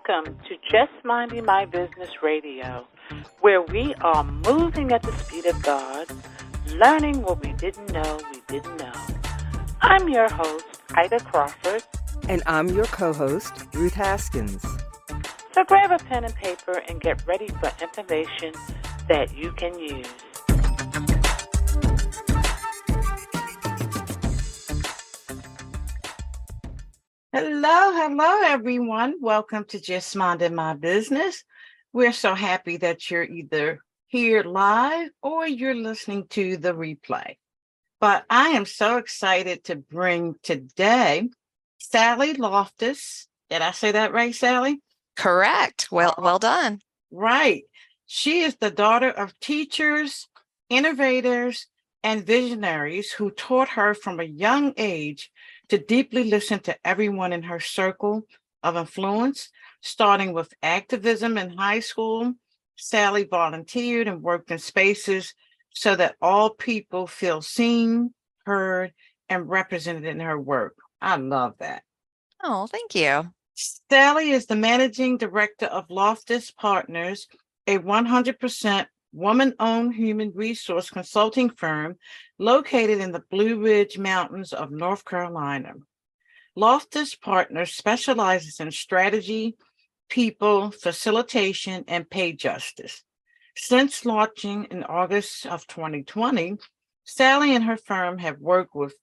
Welcome to Just Minding My Business Radio, where we are moving at the speed of God, learning what we didn't know we didn't know. I'm your host, Ida Crawford. And I'm your co-host, Ruth Haskins. So grab a pen and paper and get ready for information that you can use. Hello, everyone. Welcome to Just Minding My Business. We're so happy that you're either here live or you're listening to the replay. But I am so excited to bring today Sally Loftis. Did I say that right, Sally? Correct. Well done. Right. She is the daughter of teachers, innovators, and visionaries who taught her from a young age to deeply listen to everyone in her circle of influence. Starting with activism in high school, Sally volunteered and worked in spaces so that all people feel seen, heard, and represented in her work. I love that. Oh, thank you. Sally is the managing director of Loftis Partners, a 100% woman-owned human resource consulting firm located in the Blue Ridge Mountains of North Carolina. Loftis Partners specializes in strategy, people, facilitation, and pay justice. Since launching in August of 2020, Sally and her firm have worked with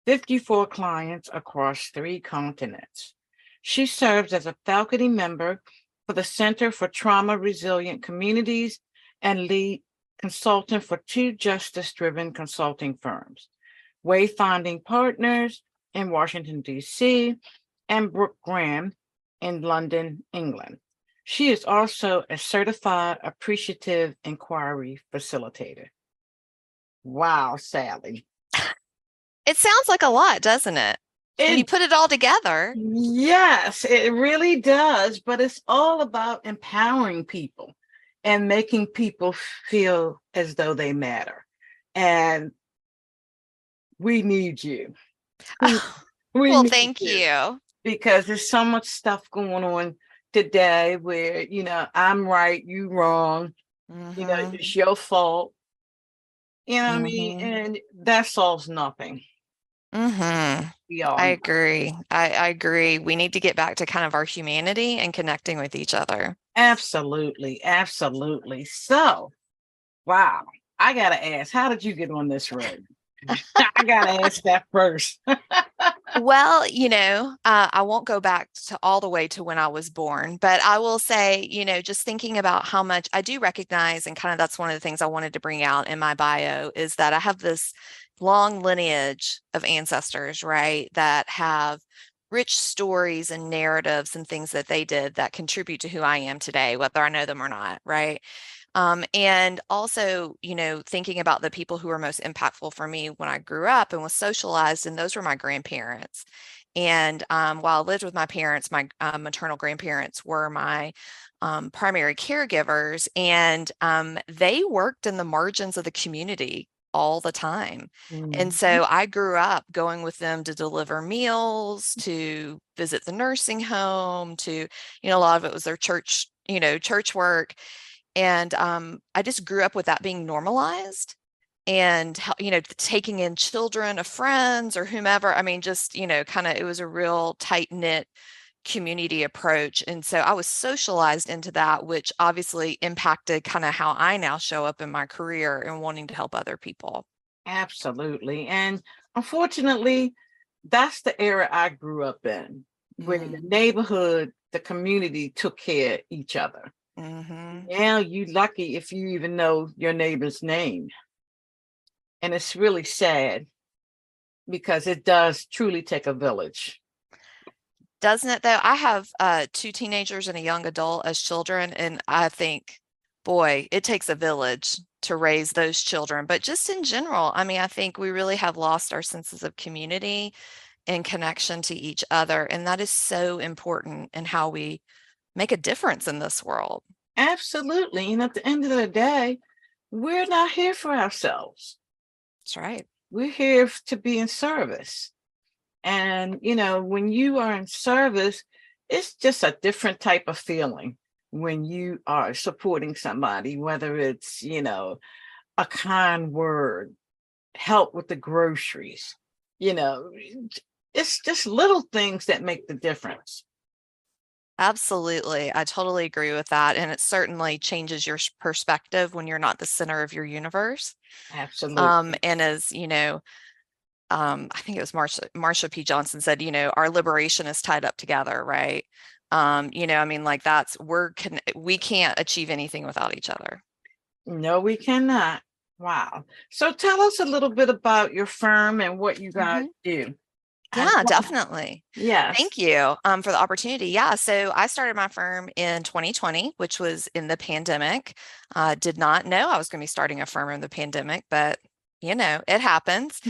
54 clients across 3 continents. She serves as a faculty member for the Center for Trauma Resilient Communities and lead consultant for 2 justice-driven consulting firms, Wayfinding Partners in Washington, D.C., and Brook Graham in London, England. She is also a certified Appreciative Inquiry Facilitator. Wow, Sally. It sounds like a lot, doesn't it? When you put it all together. Yes, it really does. But it's all about empowering people and making people feel as though they matter. And we need you. Well, thank you. Because there's so much stuff going on today where, I'm right, you wrong. Mm-hmm. It's your fault. You know what I mean? And that solves nothing. Mm-hmm. I agree. I agree. We need to get back to kind of our humanity and connecting with each other. Absolutely. Absolutely. So, wow. I got to ask, how did you get on this road? I got to ask that first. Well, I won't go back to all the way to when I was born, but I will say, just thinking about how much I do recognize, and kind of that's one of the things I wanted to bring out in my bio, is that I have this long lineage of ancestors, right, that have rich stories and narratives and things that they did that contribute to who I am today, whether I know them or not, right? And also, thinking about the people who were most impactful for me when I grew up and was socialized, and those were my grandparents. And while I lived with my parents, my maternal grandparents were my primary caregivers, and they worked in the margins of the community all the time. And so I grew up going with them to deliver meals, to visit the nursing home, to, a lot of it was their church work. And I just grew up with that being normalized, and, taking in children of friends or whomever. I mean, just, kind of, it was a real tight knit community approach. And so I was socialized into that, which obviously impacted kind of how I now show up in my career and wanting to help other people. Absolutely. And unfortunately, that's the era I grew up in, where the neighborhood, the community took care of each other. Now you're lucky if you even know your neighbor's name. And it's really sad because it does truly take a village. Doesn't it though? I have 2 teenagers and a young adult as children, and I think, boy, it takes a village to raise those children. But just in general, I mean, I think we really have lost our senses of community and connection to each other, and that is so important in how we make a difference in this world. Absolutely. And at the end of the day, we're not here for ourselves. That's right. We're here to be in service. And, when you are in service, it's just a different type of feeling when you are supporting somebody, whether it's, a kind word, help with the groceries, you know, it's just little things that make the difference. Absolutely. I totally agree with that. And it certainly changes your perspective when you're not the center of your universe. Absolutely. And as I think it was Marsha P. Johnson said, our liberation is tied up together, right? We can't achieve anything without each other. No, we cannot. Wow. So tell us a little bit about your firm and what you guys do. Yeah, definitely. Yes. Thank you for the opportunity. Yeah, so I started my firm in 2020, which was in the pandemic. Did not know I was going to be starting a firm in the pandemic, but it happens.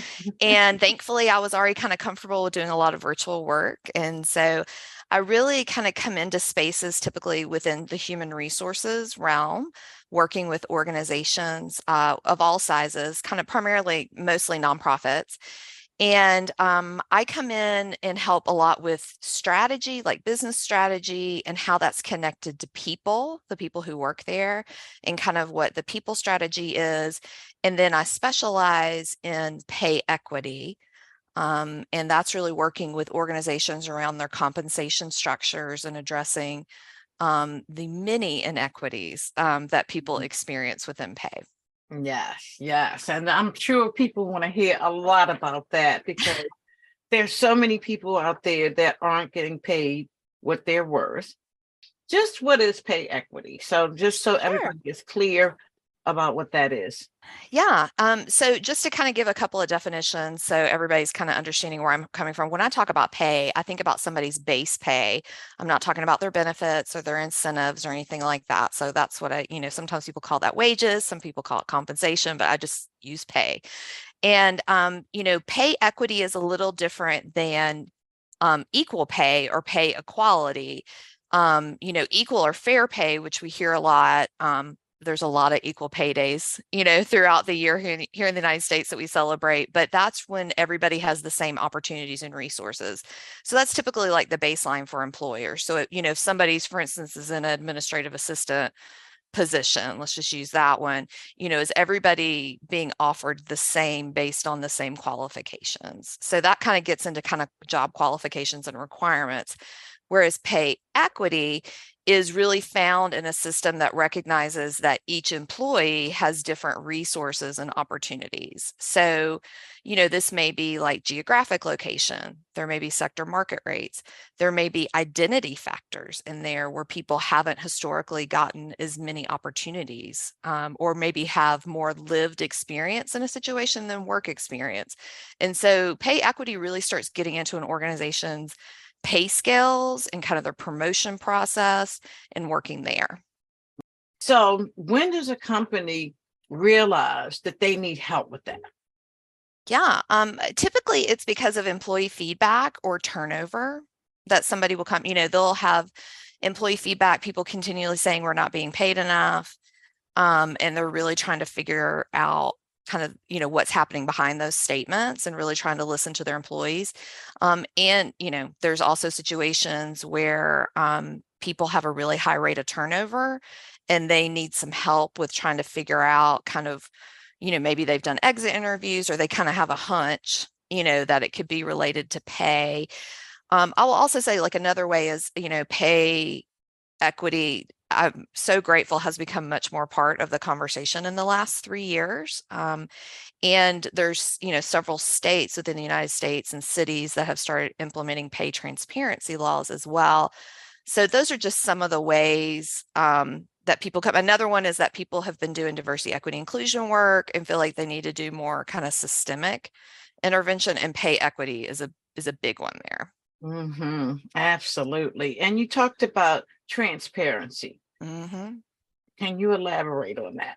And thankfully, I was already kind of comfortable with doing a lot of virtual work. And so I really kind of come into spaces typically within the human resources realm, working with organizations of all sizes, kind of primarily mostly nonprofits. And I come in and help a lot with strategy, like business strategy, and how that's connected to people, the people who work there, and kind of what the people strategy is. And then I specialize in pay equity. And that's really working with organizations around their compensation structures and addressing the many inequities that people experience within pay. Yes. And I'm sure people want to hear a lot about that because there's so many people out there that aren't getting paid what they're worth. Just what is pay equity? So just so everybody is clear about what that is. Yeah. So just to kind of give a couple of definitions so everybody's kind of understanding where I'm coming from. When I talk about pay, I think about somebody's base pay. I'm not talking about their benefits or their incentives or anything like that. So that's what sometimes people call that wages, some people call it compensation, but I just use pay. And, pay equity is a little different than equal pay or pay equality. Equal or fair pay, which we hear a lot. There's a lot of equal pay days, throughout the year here in the United States that we celebrate, but that's when everybody has the same opportunities and resources. So that's typically like the baseline for employers. So, if somebody's, for instance, is an administrative assistant position, let's just use that one, is everybody being offered the same based on the same qualifications? So that kind of gets into kind of job qualifications and requirements. Whereas pay equity is really found in a system that recognizes that each employee has different resources and opportunities. So, this may be like geographic location. There may be sector market rates. There may be identity factors in there where people haven't historically gotten as many opportunities, or maybe have more lived experience in a situation than work experience. And so pay equity really starts getting into an organization's pay scales and kind of their promotion process and working there. So when does a company realize that they need help with that? Yeah, typically it's because of employee feedback or turnover that somebody will come, they'll have employee feedback, people continually saying we're not being paid enough. And they're really trying to figure out kind of, what's happening behind those statements and really trying to listen to their employees. And, there's also situations where people have a really high rate of turnover and they need some help with trying to figure out kind of, maybe they've done exit interviews or they kind of have a hunch, that it could be related to pay. I will also say like another way is, pay equity, I'm so grateful, has become much more part of the conversation in the last 3 years. And there's, several states within the United States and cities that have started implementing pay transparency laws as well. So those are just some of the ways that people come. Another one is that people have been doing diversity, equity, inclusion work and feel like they need to do more kind of systemic intervention, and pay equity is a big one there. Mm-hmm. Absolutely. And you talked about transparency. Mm-hmm. Can you elaborate on that?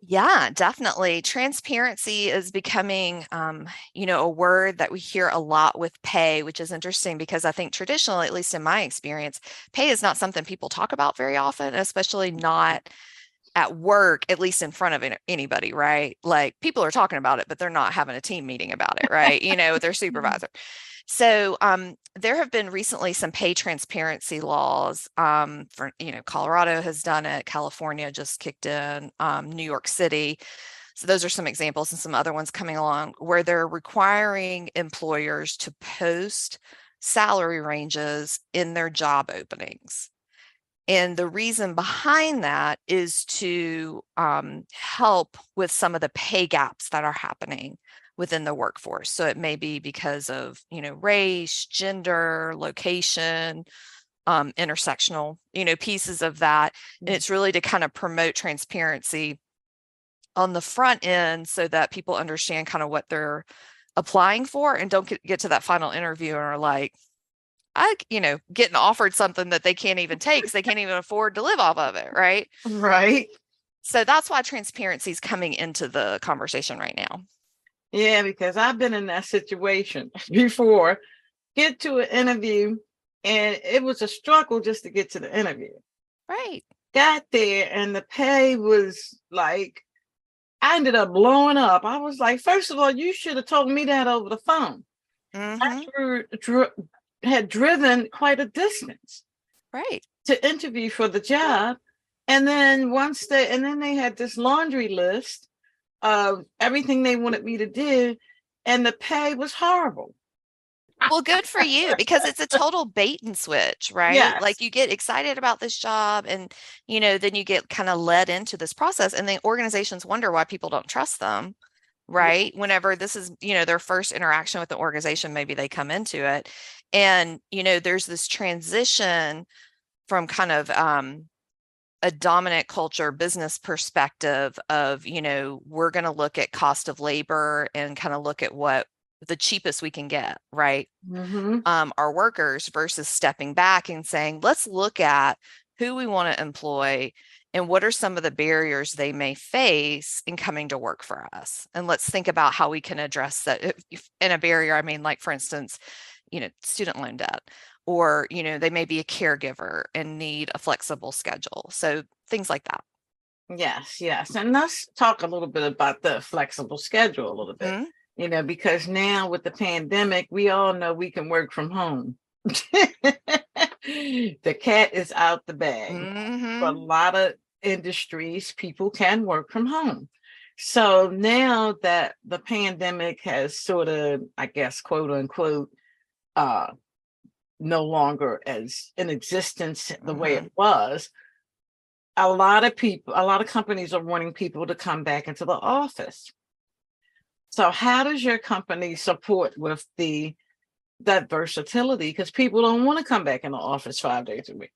Yeah, definitely. Transparency is becoming, a word that we hear a lot with pay, which is interesting because I think traditionally, at least in my experience, pay is not something people talk about very often, especially not at work, at least in front of anybody, right? Like people are talking about it, but they're not having a team meeting about it, right? With their supervisor. So there have been recently some pay transparency laws for, Colorado has done it, California just kicked in, New York City. So those are some examples, and some other ones coming along where they're requiring employers to post salary ranges in their job openings. And the reason behind that is to help with some of the pay gaps that are happening within the workforce. So it may be because of, race, gender, location, intersectional, pieces of that. And it's really to kind of promote transparency on the front end so that people understand kind of what they're applying for and don't get to that final interview and are like, getting offered something that they can't even take because they can't even afford to live off of it, right? Right. So that's why transparency is coming into the conversation right now. Yeah, because I've been in that situation before. Get to an interview, and it was a struggle just to get to the interview. Right. Got there, and the pay was like, I ended up blowing up. I was like, first of all, you should have told me that over the phone. I had driven quite a distance, right, to interview for the job, and then they had this laundry list of everything they wanted me to do, and the pay was horrible. Well, good for you, because it's a total bait and switch, right? Yes. Like you get excited about this job and, then you get kind of led into this process, and then organizations wonder why people don't trust them. Right. Yeah. Whenever this is, their first interaction with the organization, maybe they come into it and, there's this transition from kind of a dominant culture business perspective of, we're going to look at cost of labor and kind of look at what the cheapest we can get, right? Our workers, versus stepping back and saying, let's look at who we want to employ and what are some of the barriers they may face in coming to work for us. And let's think about how we can address that. In a barrier, I mean, like, for instance, student loan debt, or, they may be a caregiver and need a flexible schedule. So things like that. Yes. And let's talk a little bit about the flexible schedule a little bit, because now with the pandemic, we all know we can work from home. The cat is out the bag. For a lot of industries, people can work from home. So now that the pandemic has sort of, I guess, quote unquote, no longer as in existence the way it was, a lot of companies are wanting people to come back into the office. So how does your company support with that versatility? Because people don't want to come back in the office 5 days a week.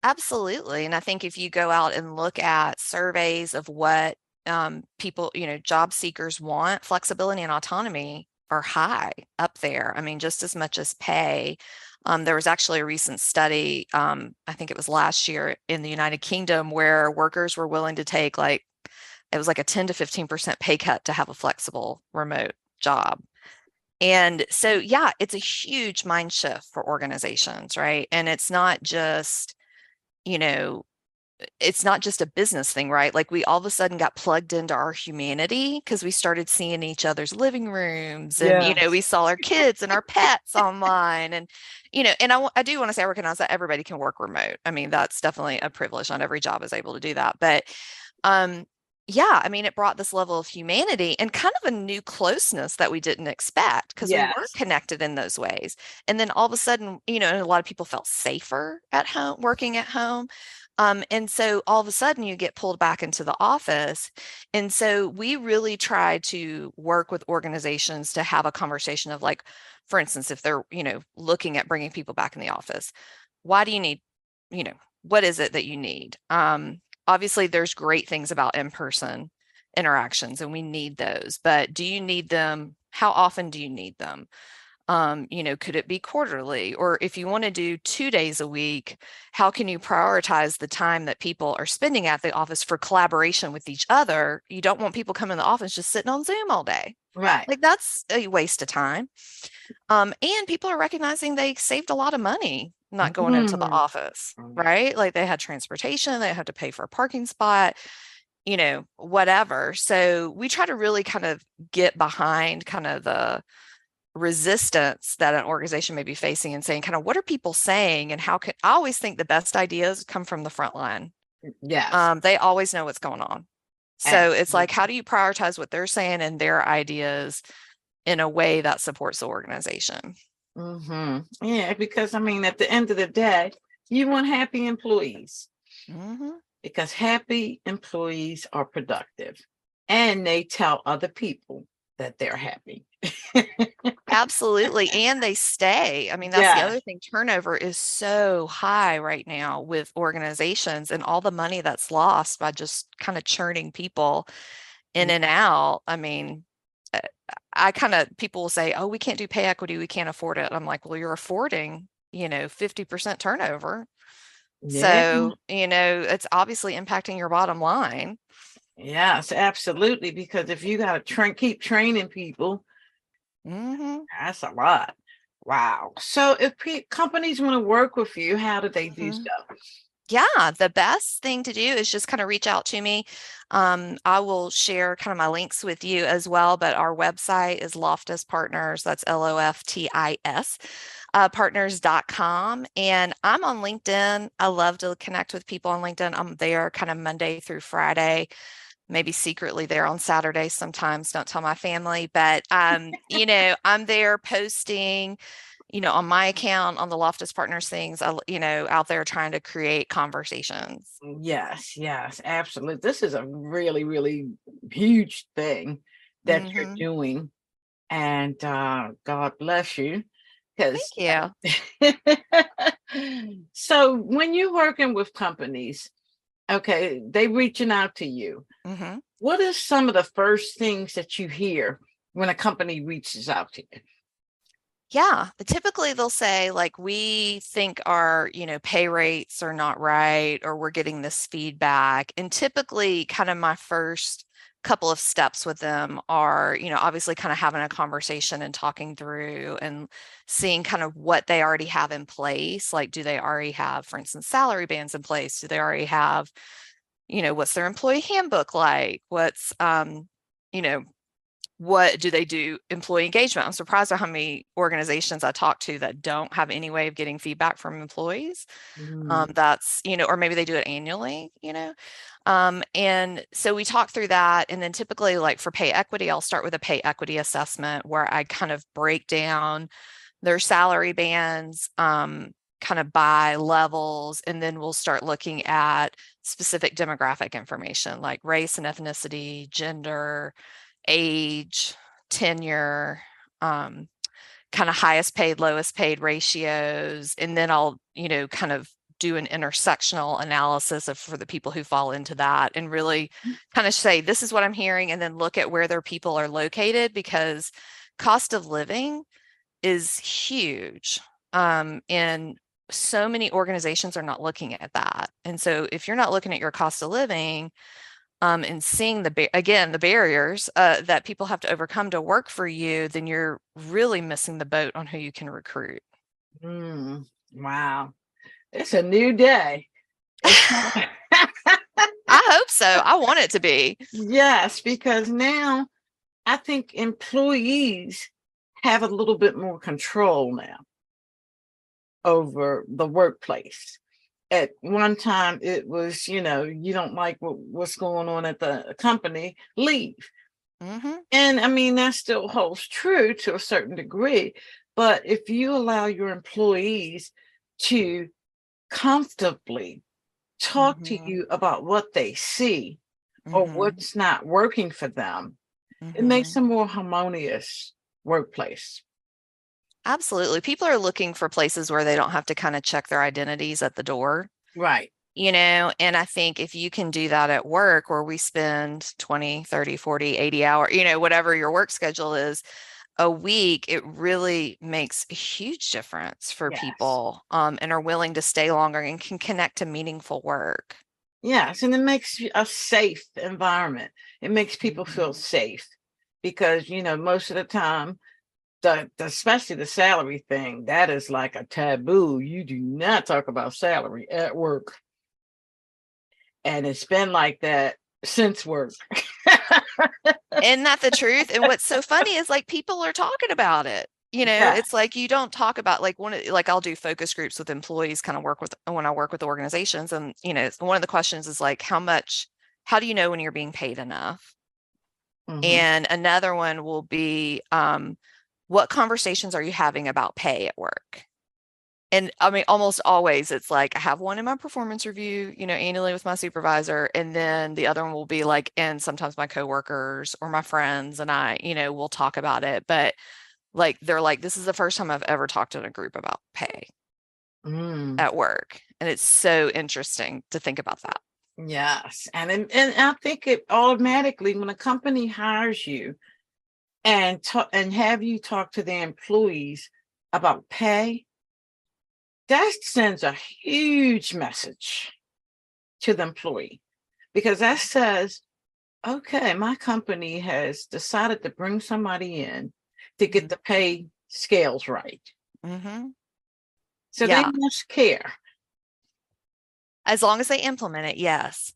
Absolutely. And I think if you go out and look at surveys of what people, job seekers want, flexibility and autonomy are high up there. I mean, just as much as pay. There was actually a recent study, I think it was last year, in the United Kingdom, where workers were willing to take it was like a 10 to 15% pay cut to have a flexible remote job. And so, yeah, it's a huge mind shift for organizations, right? And it's not just, it's not just a business thing, right? Like we all of a sudden got plugged into our humanity because we started seeing each other's living rooms, and, we saw our kids and our pets online, and, and I do want to say, I recognize that everybody can work remote. I mean, that's definitely a privilege. Not every job is able to do that, but, yeah, I mean, it brought this level of humanity and kind of a new closeness that we didn't expect, because we weren't connected in those ways. And then all of a sudden, and a lot of people felt safer at home, working at home. And so all of a sudden you get pulled back into the office. And so we really try to work with organizations to have a conversation of, like, for instance, if they're, looking at bringing people back in the office, why do you need, what is it that you need? Obviously, there's great things about in-person interactions, and we need those, but do you need them? How often do you need them? Could it be quarterly? Or if you want to do 2 days a week, how can you prioritize the time that people are spending at the office for collaboration with each other? You don't want people coming in the office just sitting on Zoom all day. Right. Like that's a waste of time. And people are recognizing they saved a lot of money not going into the office, right? Like they had transportation, they had to pay for a parking spot, whatever. So we try to really kind of get behind kind of the resistance that an organization may be facing and saying kind of what are people saying and I always think the best ideas come from the front line. Yes. They always know what's going on. So it's like, how do you prioritize what they're saying and their ideas in a way that supports the organization? Yeah, because I mean, at the end of the day, you want happy employees because happy employees are productive and they tell other people that they're happy. Absolutely. And they stay. I mean, that's the other thing. Turnover is so high right now with organizations and all the money that's lost by just kind of churning people in and out. I mean, people will say, oh, we can't do pay equity. We can't afford it. I'm like, well, you're affording, 50% turnover. So, it's obviously impacting your bottom line. Yes, absolutely. Because if you got to keep training people, that's a lot. Wow. So if companies want to work with you, how do they do so? Yeah, the best thing to do is just kind of reach out to me. I will share kind of my links with you as well, but our website is Loftis Partners. That's LOFTIS, partners.com. And I'm on LinkedIn. I love to connect with people on LinkedIn. I'm there kind of Monday through Friday, maybe secretly there on Saturdays sometimes. Don't tell my family, but, I'm there posting, on my account, on the Loftis Partners things, out there trying to create conversations. Yes, absolutely. This is a really, really huge thing that you're doing. And God bless you. Thank you. So when you're working with companies, okay, they reaching out to you. What are some of the first things that you hear when a company reaches out to you? Yeah, typically they'll say like, we think our, pay rates are not right, or we're getting this feedback. And typically kind of my first couple of steps with them are, obviously kind of having a conversation and talking through and seeing kind of what they already have in place. Like, do they already have, for instance, salary bands in place? Do they already have, what's their employee handbook like? What's, what do they do employee engagement? I'm surprised at how many organizations I talk to that don't have any way of getting feedback from employees. That's, or maybe they do it annually, and so we talk through that. And then typically like for pay equity, I'll start with a pay equity assessment where I kind of break down their salary bands, kind of by levels. And then we'll start looking at specific demographic information like race and ethnicity, gender, age, tenure, kind of highest paid, lowest paid ratios. And then I'll, kind of do an intersectional analysis for the people who fall into that and really kind of say, this is what I'm hearing, and then look at where their people are located, because cost of living is huge. And so many organizations are not looking at that. And so if you're not looking at your cost of living, and seeing the barriers that people have to overcome to work for you, then you're really missing the boat on who you can recruit. Wow. It's a new day. I hope so. I want it to be. Yes, because now I think employees have a little bit more control now over the workplace. At one time, it was, you don't like what's going on at the company, leave. And I mean, that still holds true to a certain degree. But if you allow your employees to comfortably talk to you about what they see or what's not working for them, it makes a more harmonious workplace. Absolutely. People are looking for places where they don't have to kind of check their identities at the door. Right. And I think if you can do that at work where we spend 20, 30, 40, 80 hours, whatever your work schedule is, a week, it really makes a huge difference for Yes. people, and are willing to stay longer and can connect to meaningful work. Yes, and it makes a safe environment. It makes people feel safe because, most of the time, especially the salary thing, that is like a taboo. You do not talk about salary at work. And it's been like that since work. Isn't that the truth? And what's so funny is like people are talking about it. Yeah. It's like you don't talk about like I'll do focus groups with employees, kind of when I work with organizations. And, one of the questions is like, how do you know when you're being paid enough? And another one will be, what conversations are you having about pay at work? And I mean, almost always it's like I have one in my performance review, annually with my supervisor. And then the other one will be like, and sometimes my coworkers or my friends and I, will talk about it. But like, they're like, this is the first time I've ever talked in a group about pay at work. And it's so interesting to think about that. Yes. And I think it automatically, when a company hires you and have you talk to their employees about pay, that sends a huge message to the employee, because that says, okay, my company has decided to bring somebody in to get the pay scales right. So they must care. As long as they implement it, yes.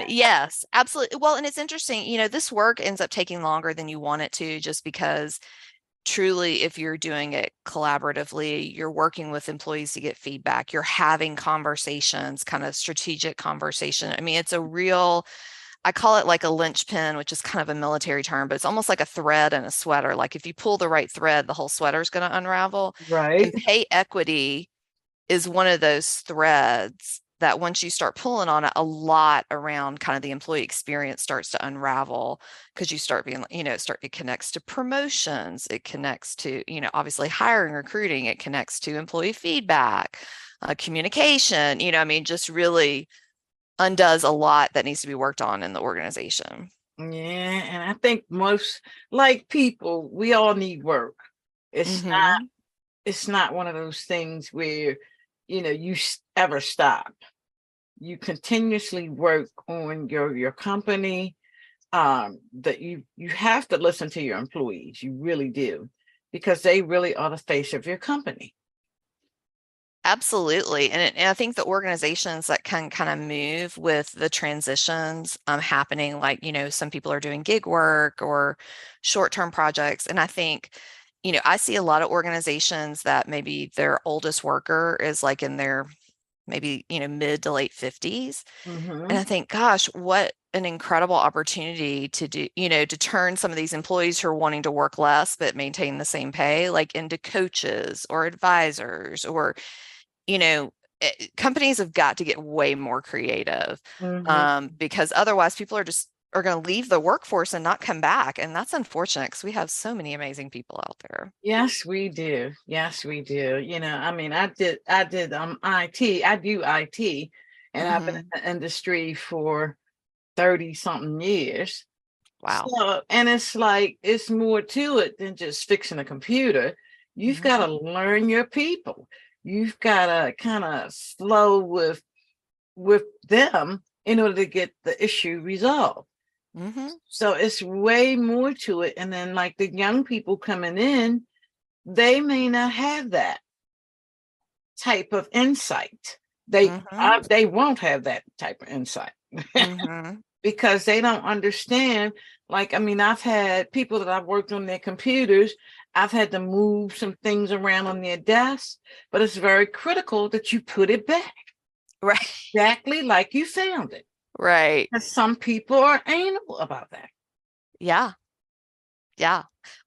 Yes, absolutely. Well, and it's interesting, this work ends up taking longer than you want it to, just because truly, if you're doing it collaboratively, you're working with employees to get feedback, you're having conversations, kind of strategic conversation. I mean, it's a real, I call it like a linchpin, which is kind of a military term, but it's almost like a thread in a sweater. Like if you pull the right thread, the whole sweater is going to unravel. Right. And pay equity is one of those threads that once you start pulling on it, a lot around kind of the employee experience starts to unravel, because you start being, it connects to promotions. It connects to, obviously hiring, recruiting. It connects to employee feedback, communication, just really undoes a lot that needs to be worked on in the organization. Yeah. And I think most, like people, we all need work. It's not one of those things where, you ever stop. You continuously work on your company. That you have to listen to your employees. You really do, because they really are the face of your company. Absolutely. And I think the organizations that can kind of move with the transitions happening, like, some people are doing gig work or short-term projects. And I think, I see a lot of organizations that maybe their oldest worker is like in their maybe, mid to late 50s. And I think, gosh, what an incredible opportunity to do, to turn some of these employees who are wanting to work less but maintain the same pay, like into coaches or advisors, or, companies have got to get way more creative, because otherwise people are going to leave the workforce and not come back. And that's unfortunate, because we have so many amazing people out there. Yes, we do. Yes, we do. I mean, I did IT. I do IT, and I've been in the industry for 30 something years. Wow. So, and it's like, it's more to it than just fixing a computer. You've got to learn your people. You've got to kind of flow with them in order to get the issue resolved. So it's way more to it. And then like the young people coming in, they may not have that type of insight. They won't have that type of insight because they don't understand. Like, I mean, I've had people that I've worked on their computers. I've had to move some things around on their desk, but it's very critical that you put it back right exactly like you found it. Right. Because some people are anal about that. Yeah.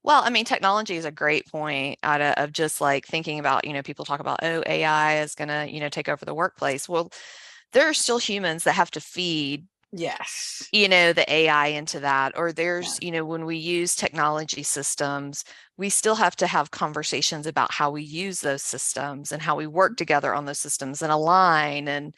Well, I mean, technology is a great point of just like thinking about, people talk about, oh, AI is going to, take over the workplace. Well, there are still humans that have to feed, yes, the AI into that. Or there's, when we use technology systems, we still have to have conversations about how we use those systems and how we work together on those systems and align and,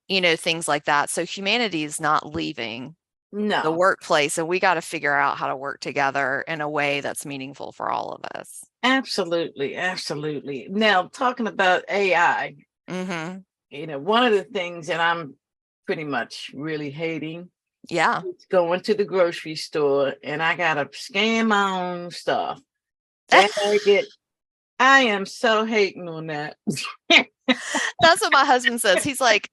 things like that. So humanity is not leaving the No, workplace, and we got to figure out how to work together in a way that's meaningful for all of us. absolutely. Absolutely. Now, talking about AI, one of the things that I'm pretty much really hating Yeah. is going to the grocery store and I got to scan my own stuff. I am so hating on that. That's what my husband says. He's like,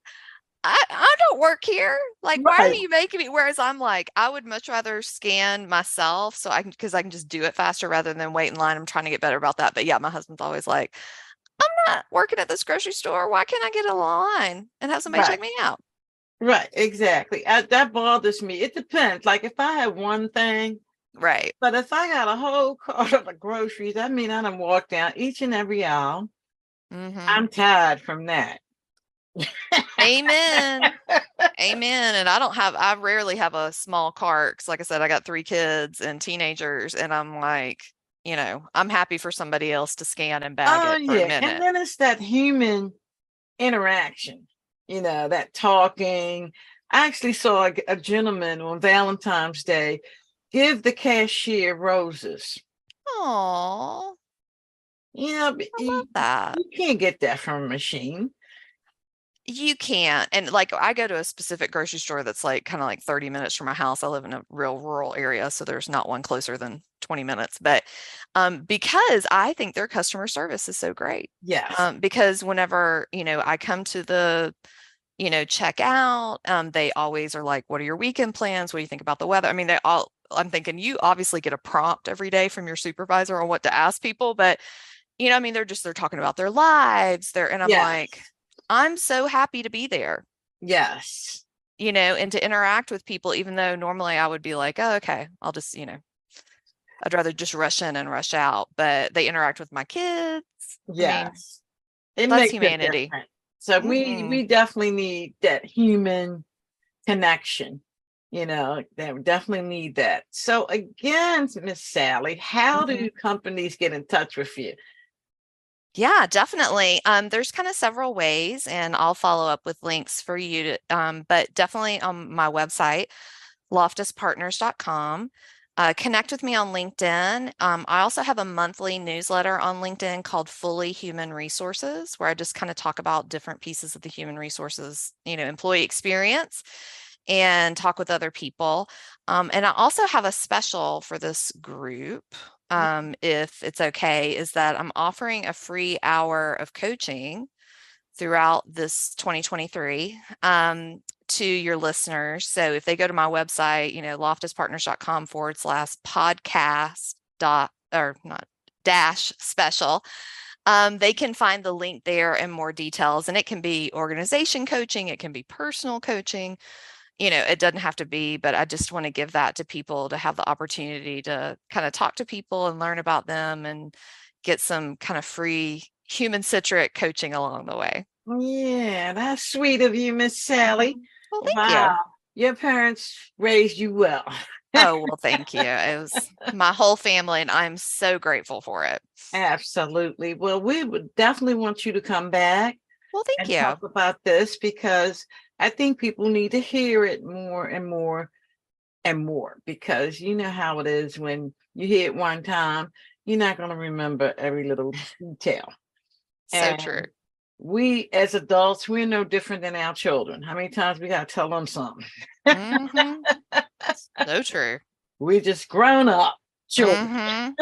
I don't work here. Like, why are Right. you making me? Whereas I'm like, I would much rather scan myself because I can just do it faster rather than wait in line. I'm trying to get better about that. But yeah, my husband's always like, I'm not working at this grocery store. Why can't I get a line and have somebody check me out? Right, exactly. That bothers me. It depends. Like if I have one thing, right. But if I got a whole cart of the groceries, I mean, I done walk down each and every aisle. I'm tired from that. Amen. Amen. And I rarely have a small cart. 'Cause like I said, I got 3 kids and teenagers, and I'm like, I'm happy for somebody else to scan and bag it for a minute. And then it's that human interaction, that talking. I actually saw a gentleman on Valentine's Day give the cashier roses. Oh, I love that. You can't get that from a machine. You can't. And like I go to a specific grocery store that's like kind of like 30 minutes from my house. I live in a real rural area, so there's not one closer than 20 minutes. But because I think their customer service is so great. Yes. Because whenever, I come to the check out, they always are like, what are your weekend plans? What do you think about the weather? I mean, I'm thinking you obviously get a prompt every day from your supervisor on what to ask people, but I mean, they're talking about their lives and I'm like, I'm so happy to be there. Yes. And to interact with people, even though normally I would be like, oh, okay, I'll just, I'd rather just rush in and rush out, but they interact with my kids. Yes. I mean, that's humanity. So we definitely need that human connection, that we definitely need that. So again, Miss Sally, how do companies get in touch with you? Yeah, definitely. There's kind of several ways, and I'll follow up with links for you to, but definitely on my website, loftispartners.com. Connect with me on LinkedIn. I also have a monthly newsletter on LinkedIn called Fully Human Resources, where I just kind of talk about different pieces of the human resources, employee experience and talk with other people. And I also have a special for this group, if it's okay, is that I'm offering a free hour of coaching throughout this 2023 to your listeners. So if they go to my website, loftispartners.com/podcast dash special, they can find the link there and more details. And it can be organization coaching, it can be personal coaching. It doesn't have to be, but I just want to give that to people to have the opportunity to kind of talk to people and learn about them and get some kind of free human-centric coaching along the way. Yeah, that's sweet of you, Miss Sally. Well, thank you. Your parents raised you well. Oh, well, thank you. It was my whole family, and I'm so grateful for it. Absolutely. Well, we would definitely want you to come back. Well, thank you. Talk about this because I think people need to hear it more and more and more, because you know how it is when you hear it one time, you're not going to remember every little detail. So true. We as adults, we're no different than our children. How many times we got to tell them something? So true. We're just grown up children.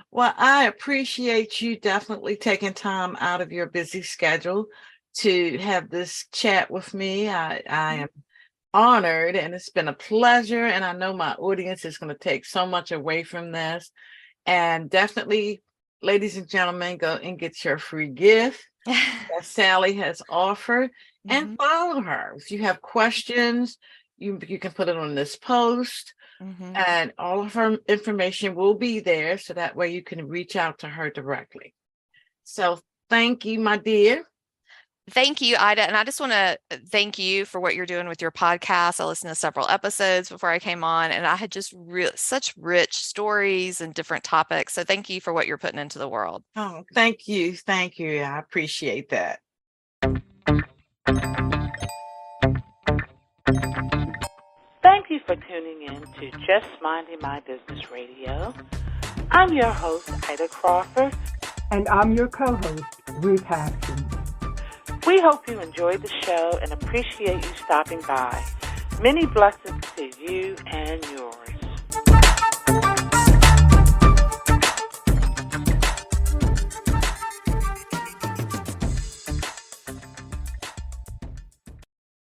Well, I appreciate you definitely taking time out of your busy schedule to have this chat with me. I am honored, and it's been a pleasure. And I know my audience is going to take so much away from this. And definitely, ladies and gentlemen, go and get your free gift that Sally has offered and follow her. If you have questions, you can put it on this post. And all of her information will be there, so that way you can reach out to her directly. So thank you, my dear. Thank you, Ida. And I just want to thank you for what you're doing with your podcast. I listened to several episodes before I came on, and I had just such rich stories and different topics. So thank you for what you're putting into the world. Oh, thank you. Thank you. I appreciate that. Thank you for tuning in to Just Minding My Business Radio. I'm your host, Ida Crawford. And I'm your co-host, Ruth Haskins. We hope you enjoyed the show and appreciate you stopping by. Many blessings to you and yours.